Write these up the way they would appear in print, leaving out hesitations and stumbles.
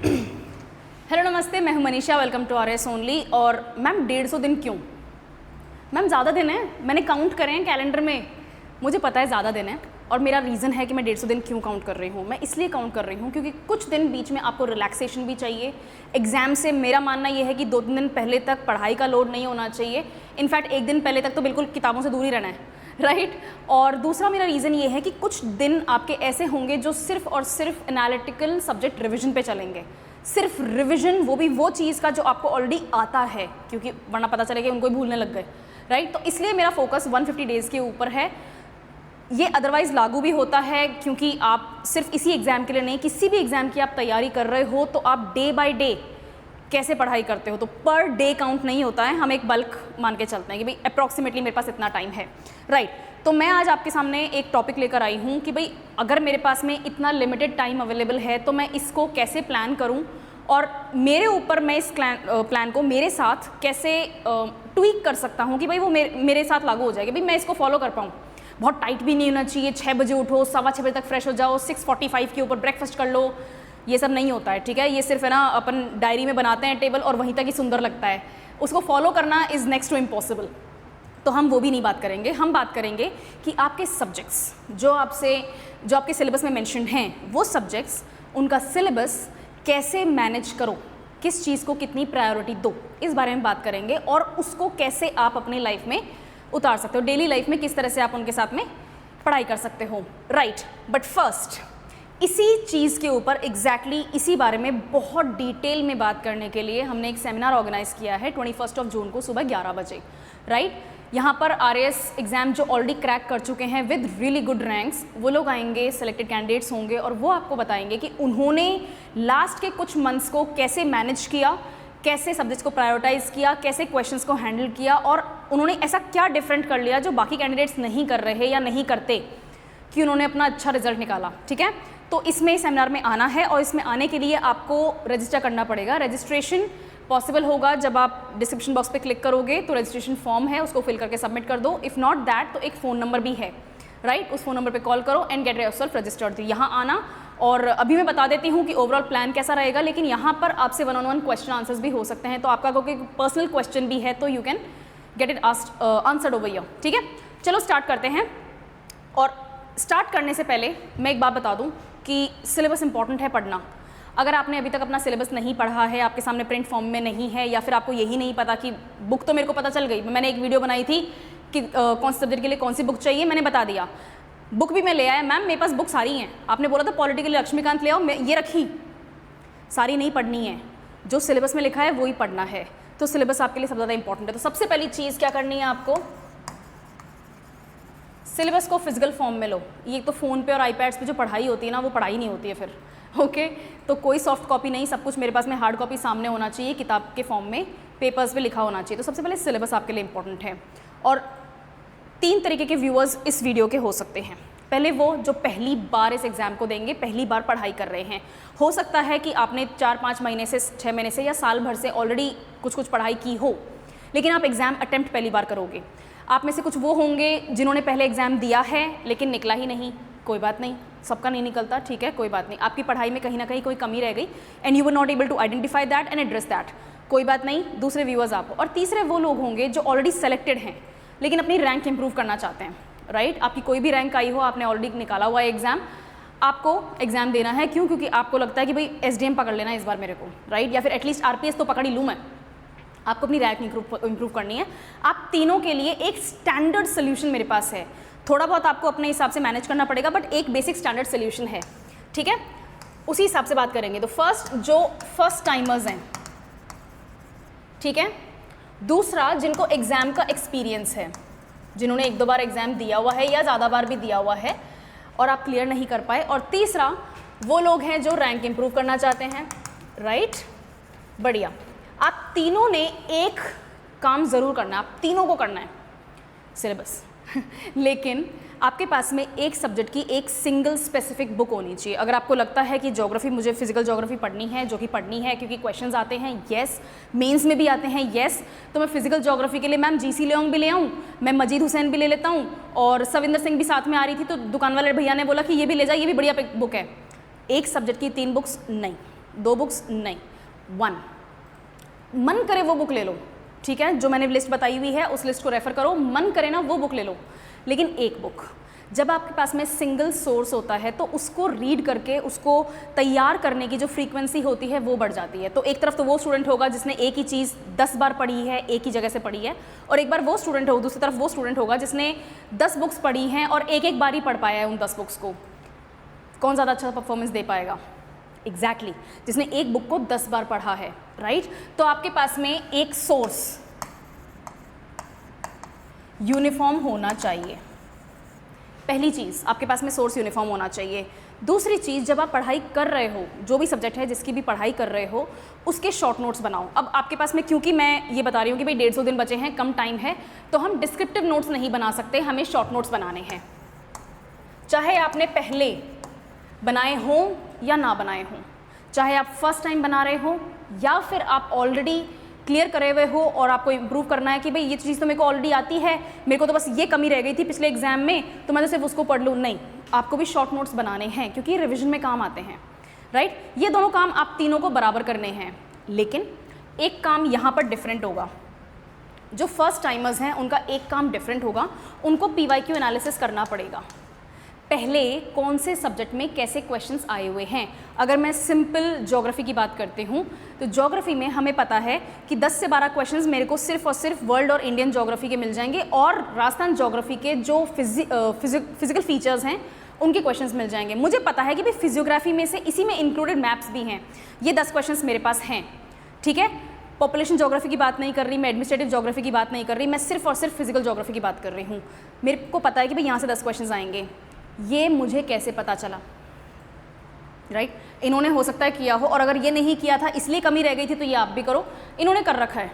Hello नमस्ते, मैं हूं Manisha. Welcome to RS only. और मैम 150 दिन क्यों? मैम ज़्यादा दिन है, मैंने काउंट करे हैं कैलेंडर में, मुझे पता है ज़्यादा दिन है। और मेरा रीज़न है कि मैं 150 दिन क्यों काउंट कर रही हूँ। मैं इसलिए काउंट कर रही हूँ क्योंकि कुछ दिन बीच में आपको रिलैक्सेशन भी चाहिए। एग्ज़ाम से मेरा मानना ये है कि 2-3 दिन पहले तक पढ़ाई का लोड नहीं होना चाहिए। इनफैक्ट 1 दिन पहले तक तो बिल्कुल किताबों से दूर ही रहना है, राइट। और दूसरा मेरा रीज़न ये है कि कुछ दिन आपके ऐसे होंगे जो सिर्फ और सिर्फ एनालिटिकल सब्जेक्ट रिविजन पे चलेंगे। सिर्फ रिविजन, वो भी वो चीज़ का जो आपको ऑलरेडी आता है, क्योंकि वरना पता चलेगा उनको ही भूलने लग गए, राइट। तो इसलिए मेरा फोकस 150 डेज़ के ऊपर है। ये अदरवाइज़ लागू भी होता है, क्योंकि आप सिर्फ इसी एग्ज़ाम के लिए नहीं, किसी भी एग्ज़ाम की आप तैयारी कर रहे हो तो आप डे बाय डे कैसे पढ़ाई करते हो, तो पर डे काउंट नहीं होता है। हम एक बल्क मान के चलते हैं कि भाई अप्रॉक्सीमेटली मेरे पास इतना टाइम है, राइट। तो मैं आज आपके सामने एक टॉपिक लेकर आई हूँ कि भाई अगर मेरे पास में इतना लिमिटेड टाइम अवेलेबल है तो मैं इसको कैसे प्लान करूँ, और मेरे ऊपर मैं इस प्लान को मेरे साथ कैसे ट्वीक कर सकता हूँ कि भाई वो मेरे साथ लागू हो जाएगा, भाई मैं इसको फॉलो कर पाऊँ। बहुत टाइट भी नहीं होना चाहिए, 6 बजे उठो, 6:15 बजे तक फ्रेश हो जाओ, 6:45 के ऊपर ब्रेकफास्ट कर लो, ये सब नहीं होता है, ठीक है। ये सिर्फ है ना अपन डायरी में बनाते हैं टेबल और वहीं तक ही सुंदर लगता है, उसको फॉलो करना इज़ नेक्स्ट टू इम्पॉसिबल। तो हम वो भी नहीं बात करेंगे। हम बात करेंगे कि आपके सब्जेक्ट्स जो आपके सिलेबस में मेंशन हैं, वो सब्जेक्ट्स, उनका सिलेबस कैसे मैनेज करो, किस चीज़ को कितनी प्रायोरिटी दो, इस बारे में बात करेंगे। और उसको कैसे आप अपनी लाइफ में उतार सकते हो, डेली लाइफ में किस तरह से आप उनके साथ में पढ़ाई कर सकते हो, राइट। बट फर्स्ट, इसी चीज़ के ऊपर एग्जैक्टली इसी बारे में बहुत डिटेल में बात करने के लिए हमने एक सेमिनार ऑर्गेनाइज किया है 21 जून को सुबह 11 बजे, राइट। यहाँ पर RAS एग्ज़ाम जो ऑलरेडी क्रैक कर चुके हैं विद रियली गुड रैंक्स, वो लोग आएंगे, सेलेक्टेड कैंडिडेट्स होंगे और वो आपको बताएंगे कि उन्होंने लास्ट के कुछ मंथ्स को कैसे मैनेज किया, कैसे सब्जेक्ट्स को प्रायोरिटाइज़ किया, कैसे क्वेश्चंस को हैंडल किया, और उन्होंने ऐसा क्या डिफरेंट कर लिया जो बाकी कैंडिडेट्स नहीं कर रहे या नहीं करते कि उन्होंने अपना अच्छा रिजल्ट निकाला, ठीक है। तो इसमें सेमिनार में आना है, और इसमें आने के लिए आपको रजिस्टर करना पड़ेगा। रजिस्ट्रेशन पॉसिबल होगा जब आप डिस्क्रिप्शन बॉक्स पे क्लिक करोगे तो रजिस्ट्रेशन फॉर्म है, उसको फिल करके सबमिट कर दो। इफ़ नॉट दैट तो एक फ़ोन नंबर भी है, राइट। उस फ़ोन नंबर पे कॉल करो एंड गेट योरसेल्फ रजिस्टर्ड। यहाँ आना, और अभी मैं बता देती हूँ कि ओवरऑल प्लान कैसा रहेगा, लेकिन यहाँ पर आपसे 1-on-1 क्वेश्चन आंसर्स भी हो सकते हैं। तो आपका कोई पर्सनल क्वेश्चन भी है तो you can get it answered over here, ठीक है। चलो स्टार्ट करते हैं। और स्टार्ट करने से पहले मैं एक बात बता दूँ कि सिलेबस इंपॉर्टेंट है पढ़ना। अगर आपने अभी तक अपना सिलेबस नहीं पढ़ा है, आपके सामने प्रिंट फॉर्म में नहीं है, या फिर आपको यही नहीं पता कि बुक तो मेरे को पता चल गई, मैंने एक वीडियो बनाई थी कि कौन से सब्जेक्ट के लिए कौन सी बुक चाहिए, मैंने बता दिया। बुक भी मैं ले आया, मैम मेरे पास बुक सारी हैं। आपने बोला था पॉलिटिकल लक्ष्मीकांत ले आओ, मैं ये रखी, सारी नहीं पढ़नी है, जो सिलेबस में लिखा है वो ही पढ़ना है। तो सिलेबस आपके लिए सबसे ज़्यादा इंपॉर्टेंट है। तो सबसे पहली चीज़ क्या करनी है आपको, सिलेबस को फिजिकल फॉर्म में लो। ये तो फ़ोन पे और आईपैड्स पे जो पढ़ाई होती है ना, वो पढ़ाई नहीं होती है फिर, ओके। तो कोई सॉफ्ट कॉपी नहीं, सब कुछ मेरे पास में हार्ड कॉपी सामने होना चाहिए, किताब के फॉर्म में पेपर्स पे लिखा होना चाहिए। तो सबसे पहले सिलेबस आपके लिए इंपॉर्टेंट है। और 3 तरीके के व्यूअर्स इस वीडियो के हो सकते हैं। पहले वो जो पहली बार इस एग्ज़ाम को देंगे, पहली बार पढ़ाई कर रहे हैं। हो सकता है कि आपने 4-5 महीने से, 6 महीने से या साल भर से ऑलरेडी कुछ पढ़ाई की हो, लेकिन आप एग्ज़ाम अटेम्प्ट पहली बार करोगे। आप में से कुछ वो होंगे जिन्होंने पहले एग्ज़ाम दिया है लेकिन निकला ही नहीं, कोई बात नहीं, सबका नहीं निकलता, ठीक है, कोई बात नहीं। आपकी पढ़ाई में कहीं ना कहीं कोई कमी रह गई and you were not able to identify that and address that, कोई बात नहीं, दूसरे व्यूअर्स आप। और तीसरे वो लोग होंगे जो ऑलरेडी सेलेक्टेड हैं लेकिन अपनी रैंक इंप्रूव करना चाहते हैं, राइट। आपकी कोई भी रैंक आई हो, आपने ऑलरेडी निकाला हुआ है एग्ज़ाम, आपको एग्ज़ाम देना है। क्यों? क्योंकि आपको लगता है कि भाई SDM पकड़ लेना इस बार मेरे को, राइट, या फिर एटलीस्ट RPS तो पकड़ ही लूँ मैं। आपको अपनी रैंक इंप्रूव करनी है। आप तीनों के लिए एक स्टैंडर्ड सोल्यूशन मेरे पास है। थोड़ा बहुत आपको अपने हिसाब से मैनेज करना पड़ेगा, बट एक बेसिक स्टैंडर्ड सोल्यूशन है, ठीक है। उसी हिसाब से बात करेंगे। तो फर्स्ट टाइमर्स हैं, ठीक है। दूसरा, जिनको एग्ज़ाम का एक्सपीरियंस है, जिन्होंने 1-2 बार एग्ज़ाम दिया हुआ है या ज़्यादा बार भी दिया हुआ है और आप क्लियर नहीं कर पाए। और तीसरा, वो लोग हैं जो रैंक इंप्रूव करना चाहते हैं, राइट, बढ़िया। आप तीनों ने एक काम ज़रूर करना है, आप तीनों को करना है सिलेबस लेकिन आपके पास में एक सब्जेक्ट की एक सिंगल स्पेसिफिक बुक होनी चाहिए। अगर आपको लगता है कि ज्योग्राफी, मुझे फिजिकल ज्योग्राफी पढ़नी है, जो कि पढ़नी है क्योंकि क्वेश्चंस आते हैं, येस, मेंस में भी आते हैं, येस, तो मैं फिजिकल ज्योग्राफी के लिए मैम GC लेओंग भी ले आऊँ, मैं मजीद हुसैन भी ले लेता हूँ, और सविंदर सिंह भी साथ में आ रही थी, तो दुकान वाले भैया ने बोला कि ये भी ले जाए, ये भी बढ़िया बुक है। एक सब्जेक्ट की 3 बुक्स नहीं, 2 बुक्स नहीं, 1। मन करे वो बुक ले लो, ठीक है, जो मैंने लिस्ट बताई हुई है उस लिस्ट को रेफर करो, मन करे ना वो बुक ले लो, लेकिन एक बुक। जब आपके पास में सिंगल सोर्स होता है तो उसको रीड करके उसको तैयार करने की जो फ्रीक्वेंसी होती है वो बढ़ जाती है। तो एक तरफ तो वो स्टूडेंट होगा जिसने एक ही चीज़ 10 बार पढ़ी है, एक ही जगह से पढ़ी है, और एक बार वो स्टूडेंट होगा, दूसरी तरफ वो स्टूडेंट होगा जिसने 10 बुक्स पढ़ी हैं और एक बार ही पढ़ पाया है उन 10 बुक्स को। कौन ज़्यादा अच्छा परफॉर्मेंस दे पाएगा? एग्जैक्टली, जिसने एक बुक को 10 बार पढ़ा है, राइट। तो आपके पास में एक सोर्स यूनिफॉर्म होना चाहिए। पहली चीज़, आपके पास में सोर्स यूनिफॉर्म होना चाहिए। दूसरी चीज़, जब आप पढ़ाई कर रहे हो, जो भी सब्जेक्ट है जिसकी भी पढ़ाई कर रहे हो, उसके शॉर्ट नोट्स बनाओ। अब आपके पास में, क्योंकि मैं ये बता रही हूँ कि भाई 150 दिन बचे हैं, कम टाइम है, तो हम डिस्क्रिप्टिव नोट्स नहीं बना सकते, हमें शॉर्ट नोट्स बनाने हैं। चाहे आपने पहले बनाए हों या ना बनाए हों, चाहे आप फर्स्ट टाइम बना रहे हो या फिर आप ऑलरेडी क्लियर करे हुए हो और आपको इम्प्रूव करना है कि भाई ये चीज़ तो मेरे को ऑलरेडी आती है, मेरे को तो बस ये कमी रह गई थी पिछले एग्जाम में, तो मैं तो सिर्फ उसको पढ़ लूँ। नहीं, आपको भी शॉर्ट नोट्स बनाने हैं क्योंकि ये रिविजन में काम आते हैं, राइट। ये दोनों काम आप तीनों को बराबर करने हैं, लेकिन एक काम यहाँ पर डिफरेंट होगा। जो फर्स्ट टाइमर्स हैं उनका एक काम डिफरेंट होगा, उनको PYQ एनालिसिस करना पड़ेगा। पहले कौन से सब्जेक्ट में कैसे क्वेश्चंस आए हुए हैं। अगर मैं सिंपल ज्योग्राफी की बात करती हूँ तो ज्योग्राफी में हमें पता है कि 10 से 12 क्वेश्चंस मेरे को सिर्फ और सिर्फ वर्ल्ड और इंडियन ज्योग्राफी के मिल जाएंगे, और राजस्थान ज्योग्राफी के जो फिजिकल फीचर्स हैं उनके क्वेश्चंस मिल जाएंगे। मुझे पता है कि भाई फिजियोग्राफी में से इसी में इंक्लूडेड मैप्स भी हैं, ये 10 क्वेश्चंस मेरे पास हैं, ठीक है। पॉपुलेशन ज्योग्राफी की बात नहीं कर रही मैं, एडमिनिस्ट्रेटिव ज्योग्राफी की बात नहीं कर रही मैं, सिर्फ और सिर्फ फिजिकल ज्योग्राफी की बात कर रही हूँ। मेरे को पता है कि भाई यहाँ से 10 क्वेश्चंस आएंगे। ये मुझे कैसे पता चला, राइट। इन्होंने हो सकता है किया हो, और अगर ये नहीं किया था इसलिए कमी रह गई थी तो ये आप भी करो। इन्होंने कर रखा है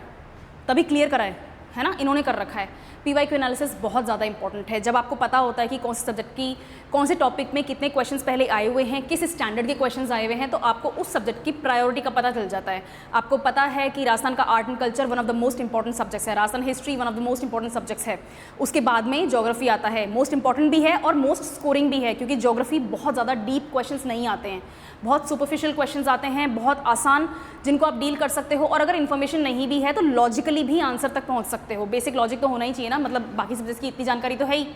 तभी क्लियर कराए, है ना, इन्होंने कर रखा है। PYQ एनालिसिस बहुत ज़्यादा इंपॉर्टेंट है। जब आपको पता होता है कि कौन से सब्जेक्ट की कौन से टॉपिक में कितने क्वेश्चंस पहले आए हुए हैं, किस स्टैंडर्ड के क्वेश्चंस आए हुए हैं, तो आपको उस सब्जेक्ट की प्रायोरिटी का पता चल जाता है। आपको पता है कि राजस्थान का art and culture one of the most important subjects है, Rajasthan history one of the most important subjects है, उसके बाद में ज्योग्राफी आता है, मोस्ट इंपॉर्टेंट भी है और मोस्ट स्कोरिंग भी है, क्योंकि ज्योग्राफी बहुत ज़्यादा डीप क्वेश्चंस नहीं आते हैं, बहुत सुपरफिशियल क्वेश्चंस आते हैं, बहुत आसान, जिनको आप डील कर सकते हो, और अगर इन्फॉर्मेशन नहीं भी है तो लॉजिकली भी आंसर तक पहुंच सकते हो। बेसिक लॉजिक तो होना ही चाहिए ना, मतलब बाकी सब्जेक्ट्स की इतनी जानकारी तो है ही,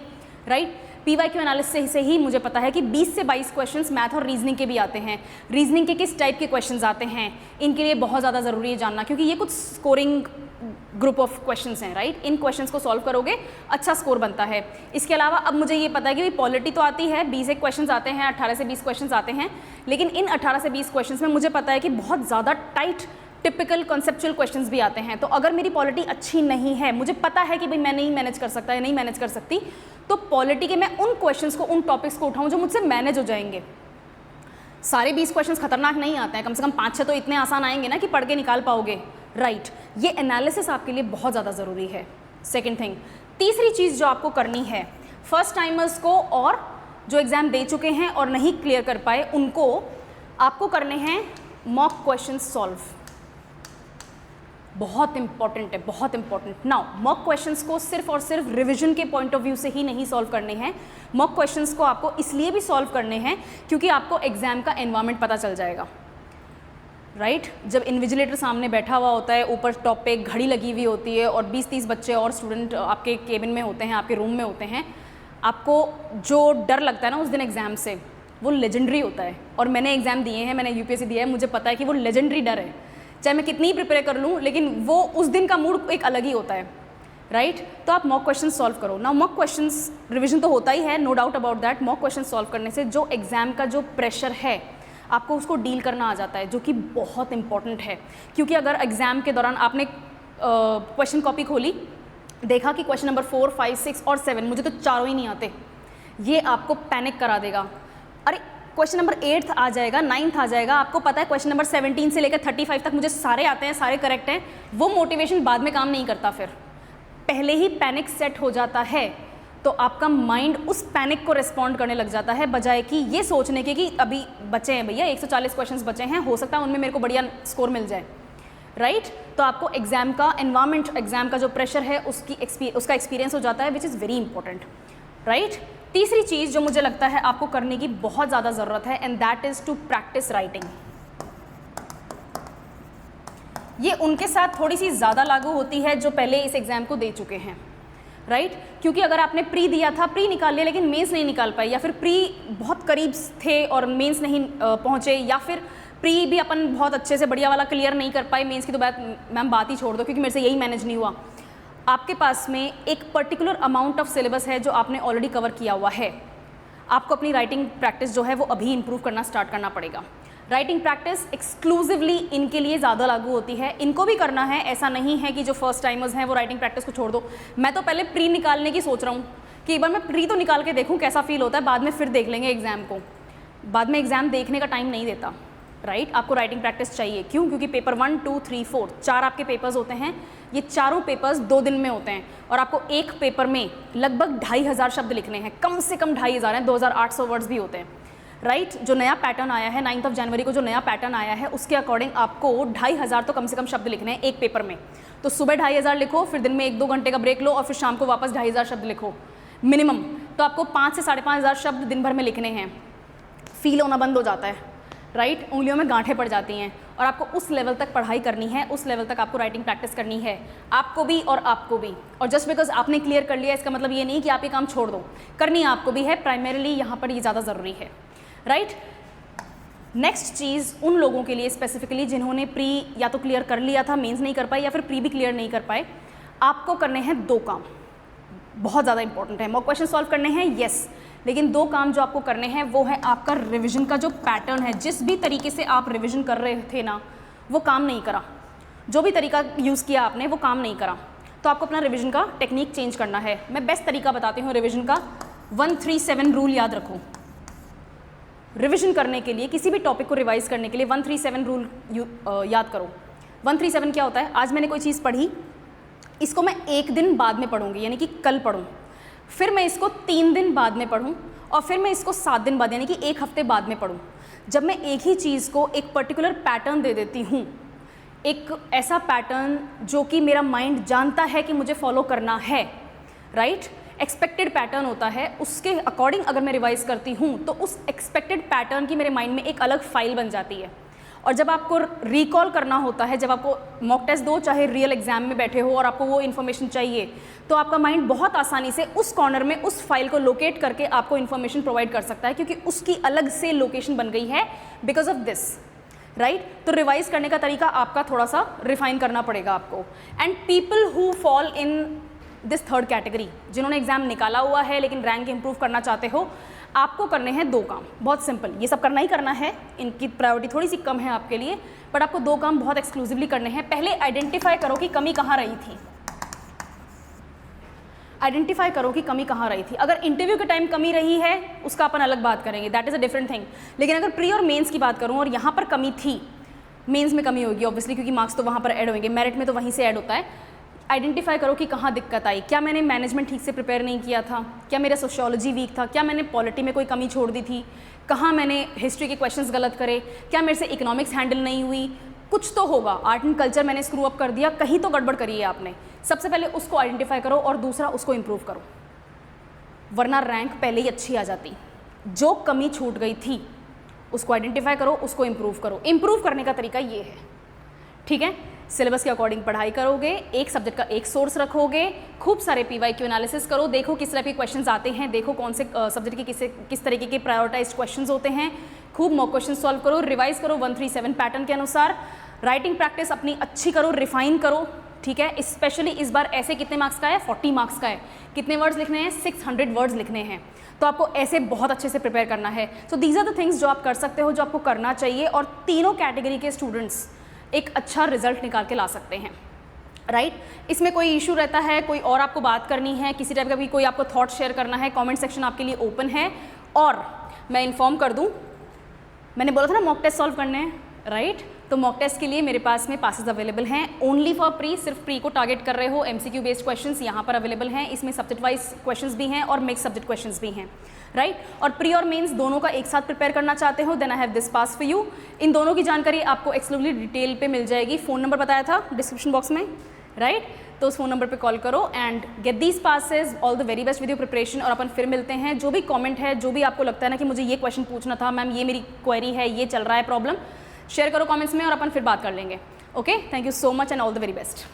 राइट। PYQ एनालिसिस से ही मुझे पता है कि 20 से 22 क्वेश्चंस मैथ और रीजनिंग के भी आते हैं। रीजनिंग के किस टाइप के क्वेश्चंस आते हैं, इनके लिए बहुत ज़्यादा ज़रूरी है जानना, क्योंकि ये कुछ स्कोरिंग ग्रुप ऑफ क्वेश्चंस हैं, राइट। इन क्वेश्चंस को सॉल्व करोगे अच्छा स्कोर बनता है। इसके अलावा अब मुझे ये पता है कि भाई पॉलिटी तो आती है, 20 एक क्वेश्चंस आते हैं, 18 से 20 क्वेश्चंस आते हैं, लेकिन इन 18 से 20 क्वेश्चंस में मुझे पता है कि बहुत ज़्यादा टाइट टिपिकल कॉन्सेप्चुअल क्वेश्चंस भी आते हैं। तो अगर मेरी पॉलिटी अच्छी नहीं है, मुझे पता है कि भाई मैं नहीं मैनेज कर सकता या नहीं मैनेज कर सकती, तो पॉलिटी के मैं उन क्वेश्चंस को, उन टॉपिक्स को उठाऊं जो मुझसे मैनेज हो जाएंगे। सारे 20 क्वेश्चंस खतरनाक नहीं आते हैं, कम से कम 5-6 तो इतने आसान आएंगे ना कि पढ़ के निकाल पाओगे, राइट। ये एनालिसिस आपके लिए बहुत ज़्यादा ज़रूरी है। सेकेंड थिंग, तीसरी चीज़ जो आपको करनी है, फर्स्ट टाइमर्स को और जो एग्ज़ाम दे चुके हैं और नहीं क्लियर कर पाए उनको आपको करने हैं मॉक क्वेश्चन सॉल्व। बहुत इंपॉर्टेंट है, बहुत इंपॉर्टेंट। नाउ मॉक क्वेश्चंस को सिर्फ और सिर्फ रिवीजन के पॉइंट ऑफ व्यू से ही नहीं सॉल्व करने हैं। मॉक क्वेश्चंस को आपको इसलिए भी सॉल्व करने हैं क्योंकि आपको एग्जाम का एनवायरनमेंट पता चल जाएगा, राइट। जब इन्विजिलेटर सामने बैठा हुआ होता है, ऊपर टॉप पे एक घड़ी लगी हुई होती है और 20-30 बच्चे और स्टूडेंट आपके केबिन में होते हैं, आपके रूम में होते हैं, आपको जो डर लगता है ना उस दिन एग्जाम से, वो लेजेंडरी होता है। और मैंने एग्जाम दिए हैं, मैंने UPSC दिया है, मुझे पता है कि वो लेजेंडरी डर है। चाहे मैं कितनी ही प्रिपेयर कर लूँ, लेकिन वो उस दिन का मूड एक अलग ही होता है, राइट। तो आप मॉक क्वेश्चन सॉल्व करो ना। मॉक क्वेश्चंस रिवीजन तो होता ही है, no doubt about that. Mock question solve करने से जो एग्जाम का जो प्रेशर है आपको उसको डील करना आ जाता है, जो कि बहुत इंपॉर्टेंट है। क्योंकि अगर एग्जाम के दौरान आपने क्वेश्चन कॉपी खोली, देखा कि क्वेश्चन नंबर 4, 5, 6 और 7 मुझे तो चारों ही नहीं आते, ये आपको पैनिक करा देगा। अरे क्वेश्चन नंबर 8 आ जाएगा, 9 आ जाएगा, आपको पता है क्वेश्चन नंबर 17 से लेकर 35 तक मुझे सारे आते हैं, सारे करेक्ट हैं, वो मोटिवेशन बाद में काम नहीं करता। फिर पहले ही पैनिक सेट हो जाता है, तो आपका माइंड उस पैनिक को रिस्पॉन्ड करने लग जाता है, बजाय कि ये सोचने के कि अभी बचे हैं भैया 140 क्वेश्चंस बचे हैं, हो सकता है उनमें मेरे को बढ़िया स्कोर मिल जाए, राइट। तो आपको एग्जाम का एनवायरनमेंट, एग्जाम का जो प्रेशर है उसका एक्सपीरियंस हो जाता है, which is very important, right. तीसरी चीज़ जो मुझे लगता है आपको करने की बहुत ज़्यादा ज़रूरत है, and that is to practice writing. ये उनके साथ थोड़ी सी ज़्यादा लागू होती है जो पहले इस एग्ज़ाम को दे चुके हैं, राइट? क्योंकि अगर आपने प्री दिया था, प्री निकाल लिया लेकिन मेंस नहीं निकाल पाए, या फिर प्री बहुत करीब थे और मेंस नहीं पहुँचे, या फिर प्री भी अपन बहुत अच्छे से बढ़िया वाला क्लियर नहीं कर पाए, मेंस की तो बात मैम बात ही छोड़ दो क्योंकि मेरे से यही मैनेज नहीं हुआ। आपके पास में एक पर्टिकुलर अमाउंट ऑफ सिलेबस है जो आपने ऑलरेडी कवर किया हुआ है। आपको अपनी राइटिंग प्रैक्टिस जो है वो अभी इंप्रूव करना स्टार्ट करना पड़ेगा। राइटिंग प्रैक्टिस एक्सक्लूसिवली इनके लिए ज़्यादा लागू होती है, इनको भी करना है, ऐसा नहीं है कि जो फर्स्ट टाइमर्स हैं वो राइटिंग प्रैक्टिस को छोड़ दो। मैं तो पहले प्री निकालने की सोच रहा हूँ कि एक बार मैं प्री तो निकाल के देखूँ कैसा फील होता है, बाद में फिर देख लेंगे एग्ज़ाम को। बाद में एग्ज़ाम देखने का टाइम नहीं देता, राइट? आपको राइटिंग प्रैक्टिस चाहिए। क्यों? क्योंकि पेपर 1, 2, 3, 4 4 आपके पेपर्स होते हैं। ये चारों पेपर्स 2 दिन में होते हैं और आपको एक पेपर में लगभग 2500 शब्द लिखने हैं, कम से कम 2500 हैं, 2800 वर्ड्स भी होते हैं, राइट? जो नया पैटर्न आया है 9 जनवरी को, जो नया पैटर्न आया है उसके अकॉर्डिंग आपको 2500 तो कम से कम शब्द लिखने हैं एक पेपर में। तो सुबह 2500 लिखो, फिर दिन में 1-2 घंटे का ब्रेक लो और फिर शाम को वापस 2500 शब्द लिखो मिनिमम। तो आपको 5 से 5500 शब्द दिन भर में लिखने हैं। फील होना बंद हो जाता है, राइट? उंगलियों में गांठें पड़ जाती हैं और आपको उस लेवल तक पढ़ाई करनी है, उस लेवल तक आपको राइटिंग प्रैक्टिस करनी है, आपको भी और आपको भी। और जस्ट बिकॉज आपने क्लियर कर लिया इसका मतलब ये नहीं कि आप ये काम छोड़ दो, करनी आपको भी है। प्राइमरीली यहाँ पर ये ज़्यादा ज़रूरी है, राइट? नेक्स्ट चीज़ उन लोगों के लिए स्पेसिफिकली जिन्होंने प्री या तो क्लियर कर लिया था, मेंस नहीं कर पाए, या फिर प्री भी क्लियर नहीं कर पाए, आपको करने हैं 2 काम, बहुत ज़्यादा इंपॉर्टेंट है। मॉक क्वेश्चन सॉल्व करने हैं, यस, लेकिन 2 काम जो आपको करने हैं वो है आपका रिवीजन का जो पैटर्न है। जिस भी तरीके से आप रिवीजन कर रहे थे ना, वो काम नहीं करा। जो भी तरीका यूज़ किया आपने वो काम नहीं करा, तो आपको अपना रिवीजन का टेक्निक चेंज करना है। मैं बेस्ट तरीका बताती हूँ रिवीजन का। 137 रूल याद रखो। रिवीजन करने के लिए, किसी भी टॉपिक को रिवाइज करने के लिए 137 रूल याद करो। 137 क्या होता है? आज मैंने कोई चीज़ पढ़ी, इसको मैं 1 दिन बाद में पढ़ूंगी, यानी कि कल पढ़ूँ, फिर मैं इसको 3 दिन बाद में पढ़ूँ और फिर मैं इसको 7 दिन बाद यानी कि 1 हफ्ते बाद में पढ़ूँ। जब मैं एक ही चीज़ को एक पर्टिकुलर पैटर्न दे देती हूँ, एक ऐसा पैटर्न जो कि मेरा माइंड जानता है कि मुझे फॉलो करना है, राइट? एक्सपेक्टेड पैटर्न होता है, उसके अकॉर्डिंग अगर मैं रिवाइज करती हूँ तो उस एक्सपेक्टेड पैटर्न की मेरे माइंड में एक अलग फाइल बन जाती है। और जब आपको रिकॉल करना होता है, जब आपको मॉक टेस्ट दो चाहे रियल एग्जाम में बैठे हो और आपको वो इन्फॉर्मेशन चाहिए, तो आपका माइंड बहुत आसानी से उस कॉर्नर में उस फाइल को लोकेट करके आपको इन्फॉर्मेशन प्रोवाइड कर सकता है, क्योंकि उसकी अलग से लोकेशन बन गई है बिकॉज ऑफ दिस, राइट? तो रिवाइज करने का तरीका आपका थोड़ा सा रिफाइन करना पड़ेगा आपको। And people who fall in this 3rd category, जिन्होंने एग्जाम निकाला हुआ है लेकिन रैंक इंप्रूव करना चाहते हो, आपको करने हैं 2 काम, बहुत सिंपल। ये सब करना ही करना है, इनकी प्रायोरिटी थोड़ी सी कम है आपके लिए, बट आपको 2 काम बहुत एक्सक्लूसिवली करने हैं। पहले आइडेंटिफाई करो कि कमी कहाँ रही थी। आइडेंटिफाई करो कि कमी कहाँ रही थी। अगर इंटरव्यू के टाइम कमी रही है उसका अपन अलग बात करेंगे, that is a different thing. लेकिन अगर प्री और मेंस की बात करूँ और यहाँ पर कमी थी, मेंस में कमी होगी ऑब्वियसली, क्योंकि मार्क्स तो वहाँ पर ऐड होंगे, मेरिट में तो वहीं से ऐड होता है। आइडेंटिफाई करो कि कहाँ दिक्कत आई। क्या मैंने मैनेजमेंट ठीक से प्रिपेयर नहीं किया था? क्या मेरा सोशियोलॉजी वीक था? क्या मैंने पॉलिटी में कोई कमी छोड़ दी थी? कहाँ मैंने हिस्ट्री के क्वेश्चंस गलत करे? क्या मेरे से इकोनॉमिक्स हैंडल नहीं हुई? कुछ तो होगा, आर्ट एंड कल्चर मैंने स्क्रू अप कर दिया, कहीं तो गड़बड़ करी है आपने। सबसे पहले उसको आइडेंटिफाई करो और दूसरा उसको इम्प्रूव करो, वरना रैंक पहले ही अच्छी आ जाती। जो कमी छूट गई थी उसको आइडेंटिफाई करो, उसको इम्प्रूव करो। इम्प्रूव करने का तरीका ये है, ठीक है? सिलेबस के अकॉर्डिंग पढ़ाई करोगे, एक सब्जेक्ट का एक सोर्स रखोगे, खूब सारे PYQ एनालिसिस करो, देखो किस तरह के क्वेश्चंस आते हैं, देखो कौन से सब्जेक्ट के किस तरीके के प्रायोरिटाइज्ड क्वेश्चंस होते हैं, खूब मॉक क्वेश्चन सॉल्व करो, रिवाइज करो 137 पैटर्न के अनुसार। राइटिंग प्रैक्टिस अपनी अच्छी करो, रिफाइन करो, ठीक है? स्पेशली इस बार ऐसे कितने मार्क्स का है? 40 मार्क्स का है। कितने वर्ड्स लिखने हैं? 600 वर्ड्स लिखने हैं, तो आपको ऐसे बहुत अच्छे से प्रिपेयर करना है। So these are the things जो आप कर सकते हो, जो आपको करना चाहिए, और तीनों कैटेगरी के स्टूडेंट्स एक अच्छा रिजल्ट निकाल के ला सकते हैं, राइट? इसमें कोई इशू रहता है, कोई और आपको बात करनी है, किसी टाइप का भी कोई आपको थॉट शेयर करना है, कमेंट सेक्शन आपके लिए ओपन है। और मैं इन्फॉर्म कर दूं, मैंने बोला था ना मॉक टेस्ट सॉल्व करने हैं, राइट? तो मॉक टेस्ट के लिए मेरे पास में पासेस अवेलेबल हैं ओनली फॉर प्री। सिर्फ प्री को टारगेट कर रहे हो, MCQ बेस्ड क्वेश्चंस यहाँ पर अवेलेबल हैं। इसमें सब्जेक्ट वाइज क्वेश्चंस भी हैं और मिक्स सब्जेक्ट क्वेश्चंस भी हैं, राइट? और प्री और मेंस दोनों का एक साथ प्रिपेयर करना चाहते हो, then I have this pass for you. इन दोनों की जानकारी आपको एक्सक्लूसिवली डिटेल पे मिल जाएगी। फ़ोन नंबर बताया था डिस्क्रिप्शन बॉक्स में, राइट? तो उस फ़ोन नंबर पे कॉल करो and get these passes. All the very best with your preparation. और अपन फिर मिलते हैं। जो भी कमेंट है, जो भी आपको लगता है ना कि मुझे ये क्वेश्चन पूछना था मैम, ये मेरी क्वेरी है, ये चल रहा है प्रॉब्लम, शेयर करो कमेंट्स में और अपन फिर बात कर लेंगे। Okay, thank you so much and all the very best.